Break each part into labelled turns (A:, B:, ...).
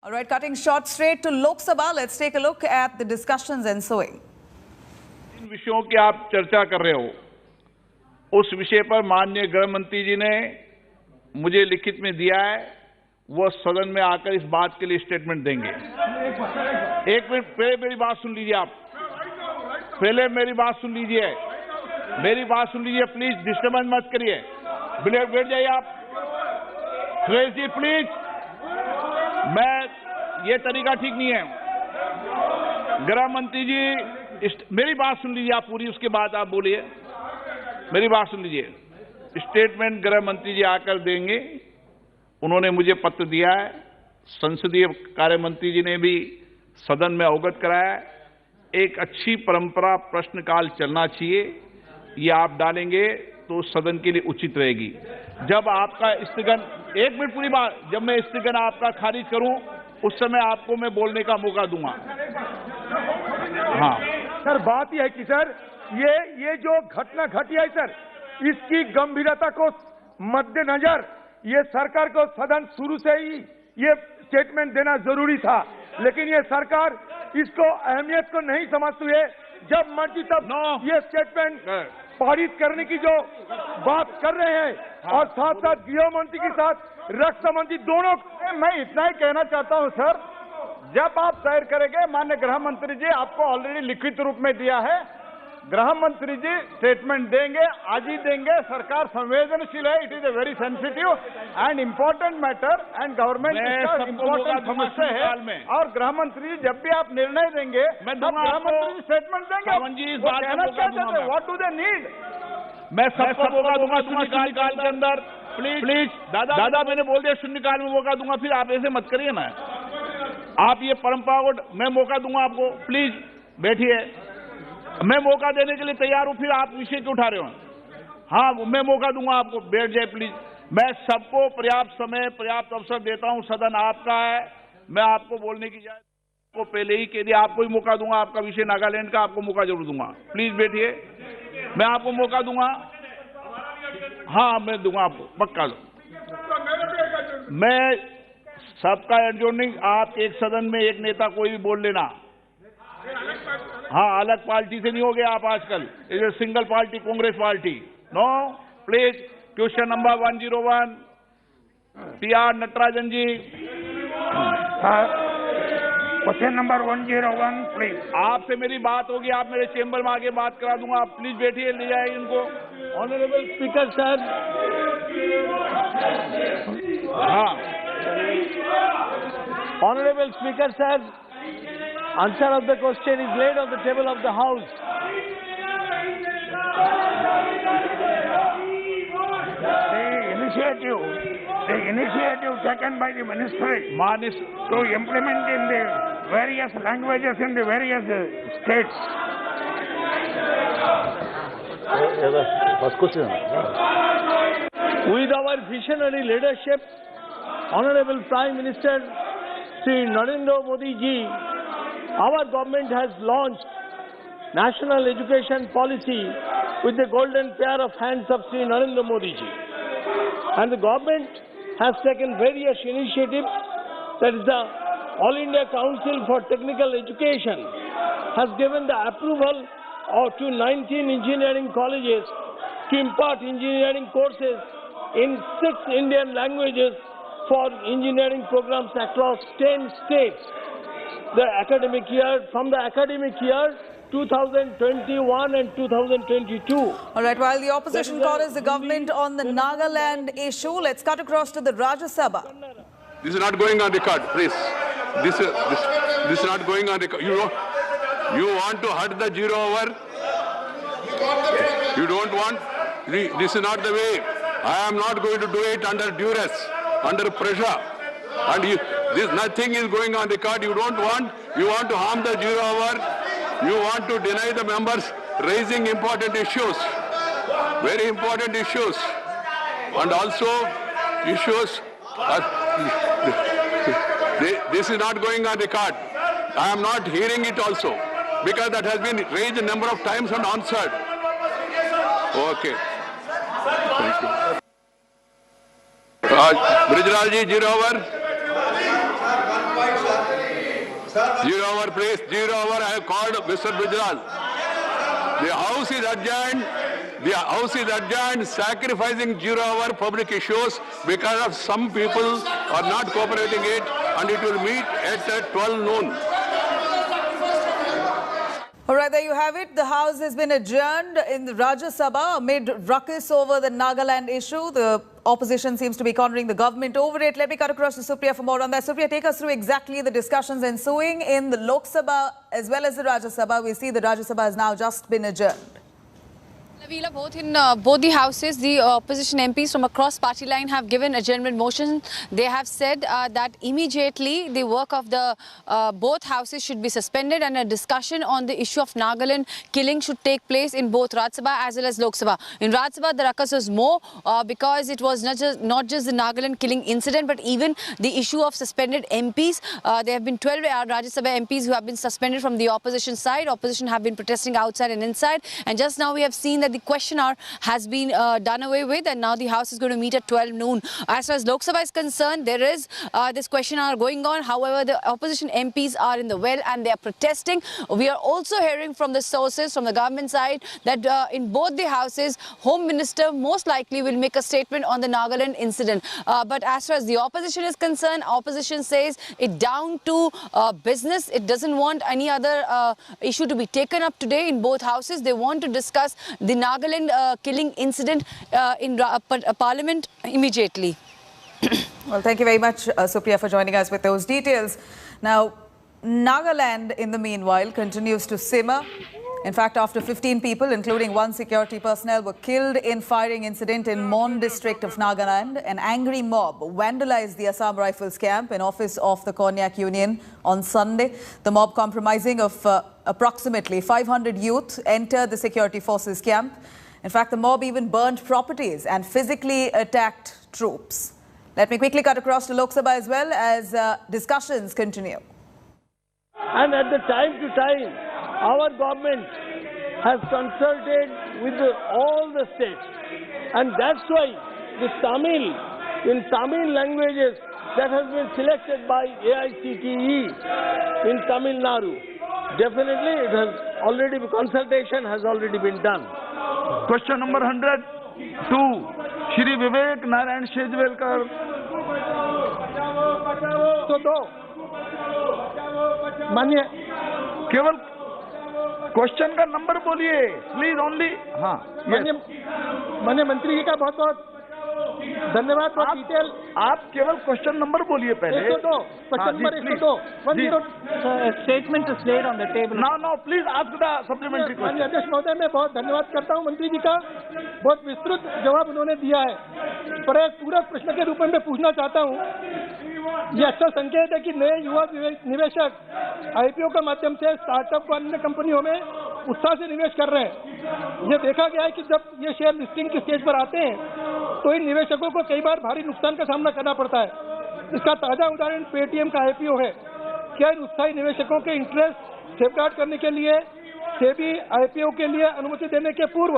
A: All right, cutting short straight to Lok Sabha, let's take a look at the discussions ensuing.
B: जिन विषयों की आप चर्चा कर रहे हो उस विषय पर माननीय गृह मंत्री जी ने मुझे लिखित में दिया है, वो सदन में आकर इस बात के लिए स्टेटमेंट देंगे। एक मिनट, पहले मेरी बात सुन लीजिए आप, पहले मेरी बात सुन लीजिए, मेरी बात सुन लीजिए, प्लीज डिस्टर्बेंस मत करिए, बैठ जाइए आप, सुरेश जी प्लीज, ये तरीका ठीक नहीं है। गृह मंत्री जी मेरी बात सुन लीजिए आप पूरी, उसके बाद आप बोलिए, मेरी बात सुन लीजिए। स्टेटमेंट गृह मंत्री जी आकर देंगे, उन्होंने मुझे पत्र दिया है, संसदीय कार्य मंत्री जी ने भी सदन में अवगत कराया है। एक अच्छी परंपरा प्रश्नकाल चलना चाहिए, ये आप डालेंगे तो सदन के लिए उचित रहेगी। जब आपका स्थगन, एक मिनट पूरी बात, जब मैं स्थगन आपका खारिज करूं उस समय आपको मैं बोलने का मौका दूंगा। हाँ
C: सर, बात यह है कि सर ये जो घटना घटी है सर, इसकी गंभीरता को मद्देनजर ये सरकार को सदन शुरू से ही ये स्टेटमेंट देना जरूरी था, लेकिन ये सरकार इसको अहमियत को नहीं समझती है। जब मर्जी तब ये स्टेटमेंट पारित करने की जो बात कर रहे हैं और साथ साथ गृह मंत्री के साथ रक्षा मंत्री दोनों, मैं इतना ही कहना चाहता हूं सर, जब आप तय करेंगे, माननीय गृह मंत्री जी आपको ऑलरेडी लिखित रूप में दिया है, गृह मंत्री जी स्टेटमेंट देंगे, आज ही देंगे। सरकार संवेदनशील है, it is a very sensitive and important matter and government important समस्या है, और गृह मंत्री जी जब भी आप निर्णय देंगे तब गृह मंत्री जी स्टेटमेंट देंगे। What do they need?
B: मैं सबको मौका दूंगा शून्यकाल के अंदर, प्लीज दादा मैंने बोल दिया शून्यकाल में मौका दूंगा, फिर आप ऐसे मत करिए ना, आप ये परंपरा को मैं मौका दूंगा आपको, प्लीज बैठिए, मैं मौका देने के लिए तैयार हूं, फिर आप विषय क्यों उठा रहे हो? हाँ, मैं मौका दूंगा आपको, बैठ जाए प्लीज। मैं सबको पर्याप्त समय पर्याप्त अवसर देता हूं, सदन आपका है, मैं आपको बोलने की इजाजत को पहले ही कह दिया, आपको ही मौका दूंगा, आपका विषय नागालैंड का, आपको मौका जरूर दूंगा, प्लीज बैठिए, मैं आपको मौका दूंगा। हाँ मैं दूंगा आपको, पक्का दो। मैं सबका एडजॉर्निंग, आप एक सदन में एक नेता कोई भी बोल लेना, हाँ अलग पार्टी से नहीं हो गया आप आजकल, is a single party, Congress party. No please, question number 101 PR Natarajan ji.
C: Question number 101 please.
B: आपसे मेरी बात होगी, आप मेरे चेंबर में आके बात करा दूंगा, आप प्लीज बैठिए, ले जाए इनको।
D: ऑनरेबल स्पीकर सर,
B: हाँ
D: honourable speaker sir, answer of the question is laid on the table of the House.
C: The initiative taken by the ministry to implement in the various languages in the various states.
D: With our visionary leadership, Honorable Prime Minister Shri Narendra Modi ji, our government has launched national education policy with the golden pair of hands of Shri Narendra Modi ji. And the government has taken various initiatives. That is, the All India Council for Technical Education has given the approval to 19 engineering colleges to impart engineering courses in 6 Indian languages for engineering programs across 10 states. The academic year, from the academic year 2021 and 2022.
A: All right, while the opposition corners the government on the Nagaland issue, let's cut across to the Rajya Sabha.
E: This is not going on record, please. This is not going on record. You want to hurt the zero hour? You don't want? This is not the way. I am not going to do it under duress, under pressure. And nothing is going on record. You don't want. You want to harm the zero hour. You want to deny the members raising important issues, very important issues, and also issues. This is not going on record. I am not hearing it also because that has been raised a number of times and answered. Okay. Thank you. Brijlal ji, zero hour. Zero hour, please. 0 hour. I have called Mr. Gujral. The House is adjourned. The House is adjourned, sacrificing 0 hour public issues because of some people are not cooperating it, and it will meet at 12 noon.
A: All right, there you have it. The House has been adjourned in the Rajya Sabha amid ruckus over the Nagaland issue. The opposition seems to be cornering the government over it. Let me cut across to Supriya for more on that. Supriya, take us through exactly the discussions ensuing in the Lok Sabha as well as the Rajya Sabha. We see the Rajya Sabha has now just been adjourned.
F: Navila, both in both the houses, the opposition MPs from across party line have given adjournment motion. They have said that immediately the work of the both houses should be suspended, and a discussion on the issue of Nagaland killing should take place in both Rajya Sabha as well as Lok Sabha. In Rajya Sabha, the ruckus was more because it was not just the Nagaland killing incident, but even the issue of suspended MPs. There have been 12 Rajya Sabha MPs who have been suspended from the opposition side. Opposition have been protesting outside and inside, and just now we have seen that the question hour has been done away with, and now the House is going to meet at 12 noon. As far as Lok Sabha is concerned, there is this question hour going on. However, the opposition MPs are in the well and they are protesting. We are also hearing from the sources from the government side that in both the houses, Home Minister most likely will make a statement on the Nagaland incident. But as far as the opposition is concerned, opposition says it down to business. It doesn't want any other issue to be taken up today in both houses. They want to discuss the Nagaland killing incident in Parliament immediately.
A: Well, thank you very much, Supriya, for joining us with those details. Now, Nagaland, in the meanwhile, continues to simmer. In fact, after 15 people, including one security personnel, were killed in firing incident in Mon district of Nagaland, an angry mob vandalized the Assam Rifles camp in office of the Konyak Union on Sunday. The mob, comprising of approximately 500 youth, entered the security forces camp. In fact, the mob even burned properties and physically attacked troops. Let me quickly cut across to Lok Sabha as well as discussions continue.
D: And at the time to time, our government has consulted with all the states. And that's why the Tamil, in Tamil languages, that has been selected by AICTE in Tamil Nadu. Definitely, it has already, consultation has already been done.
C: Question number 102, Shri Vivek Narayan Shejvelkar. मानिए केवल question का number बोलिए please only. हाँ, माननीय मंत्री जी का बहुत बहुत धन्यवाद फॉर डिटेल. आप केवल क्वेश्चन नंबर बोलिए पहले. 102 question number 102.
G: Statement is laid on the table.
C: No, please ask the supplementary question.
G: माननीय अध्यक्ष महोदय, मैं बहुत धन्यवाद करता हूं मंत्री जी का. बहुत विस्तृत जवाब उन्होंने दिया है. पर एक पूरक प्रश्न के रूप में मैं पूछना चाहता हूं. ये अच्छा संकेत है कि नए युवा निवेशक आईपीओ के माध्यम से स्टार्टअप व अन्य कंपनियों में उत्साह से निवेश कर रहे हैं. ये देखा गया है कि जब ये शेयर लिस्टिंग के स्टेज पर आते हैं तो इन निवेशकों को कई बार भारी नुकसान का सामना करना पड़ता है. इसका ताजा उदाहरण पेटीएम का आईपीओ है. क्या इन उत्साही निवेशकों के इंटरेस्ट सेफगार्ड करने के लिए सेबी आईपीओ के लिए अनुमति देने के पूर्व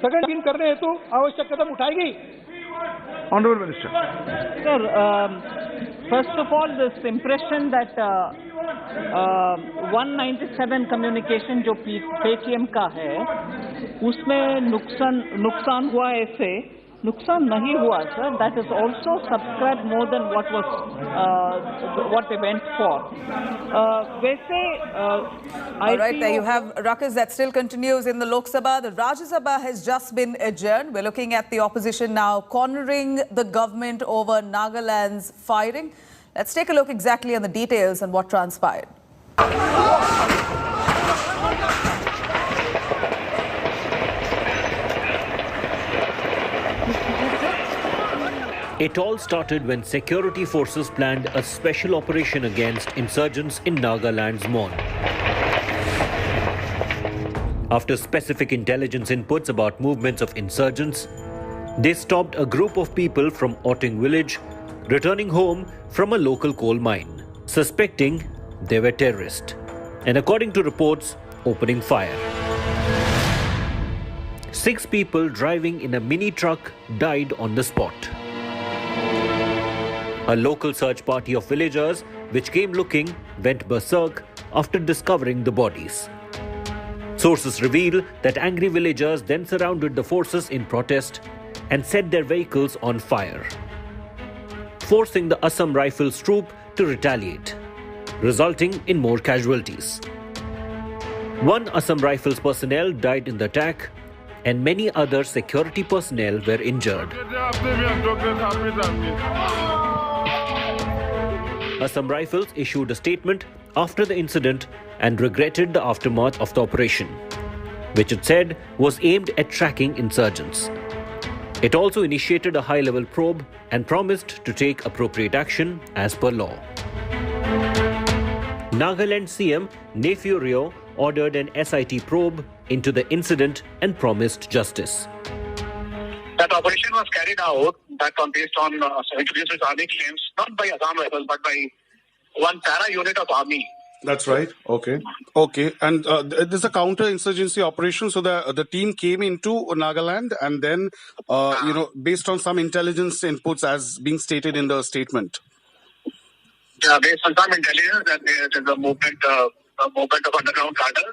G: सघन छानबीन करने हेतु आवश्यक कदम उठाएगी?
C: Honorable Minister.
G: Sir, first of all, this impression that 197 communication जो पेटीएम का है उसमें नुकसान हुआ, ऐसे नुकसान नहीं हुआ sir. That is also subscribed more than what they went for. वैसे
A: all right, there you have ruckus that still continues in the Lok Sabha. The Rajya Sabha has just been adjourned. We're looking at the opposition now cornering the government over Nagaland's firing. Let's take a look exactly on the details and what transpired.
H: It all started when security forces planned a special operation against insurgents in Nagaland's Mon. After specific intelligence inputs about movements of insurgents, they stopped a group of people from Otting village returning home from a local coal mine, suspecting they were terrorists, and according to reports, opening fire. 6 people driving in a mini truck died on the spot. A local search party of villagers which came looking went berserk after discovering the bodies. Sources reveal that angry villagers then surrounded the forces in protest and set their vehicles on fire, forcing the Assam Rifles troop to retaliate, resulting in more casualties. One Assam Rifles personnel died in the attack and many other security personnel were injured. Assam Rifles issued a statement after the incident and regretted the aftermath of the operation, which it said was aimed at tracking insurgents. It also initiated a high-level probe and promised to take appropriate action as per law. Nagaland CM Neiphiu Rio ordered an SIT probe into the incident and promised justice.
I: That operation was carried out based on introduced army claims, not by Assam Rifles, but by one para-unit of army.
J: That's right. Okay. And this is a counter-insurgency operation. So the team came into Nagaland and then, based on some intelligence inputs as being stated in the statement.
I: Yeah, based on some intelligence that there is a movement of underground cadre,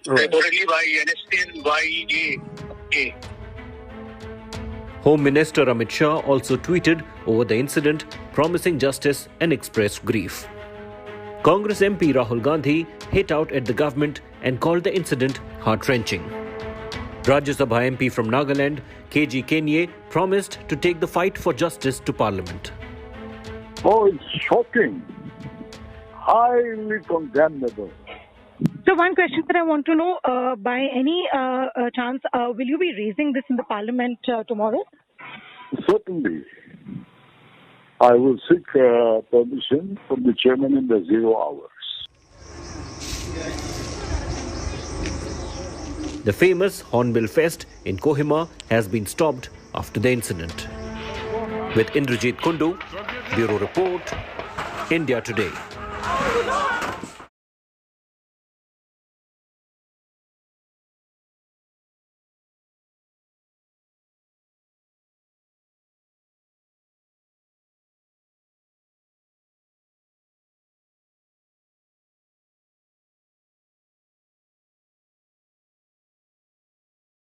I: reportedly by NSC and YEA.
H: Home Minister Amit Shah also tweeted over the incident, promising justice and expressed grief. Congress MP Rahul Gandhi hit out at the government and called the incident heart-wrenching. Rajya Sabha MP from Nagaland, KG Kenye, promised to take the fight for justice to Parliament.
K: Oh, it's shocking. Highly condemnable.
L: So one question that I want to know, by any chance, will you be raising this in the Parliament tomorrow?
K: Certainly. I will seek permission from the chairman in the 0 hours.
H: The famous Hornbill Fest in Kohima has been stopped after the incident. With Indrajit Kundu, Bureau Report, India Today.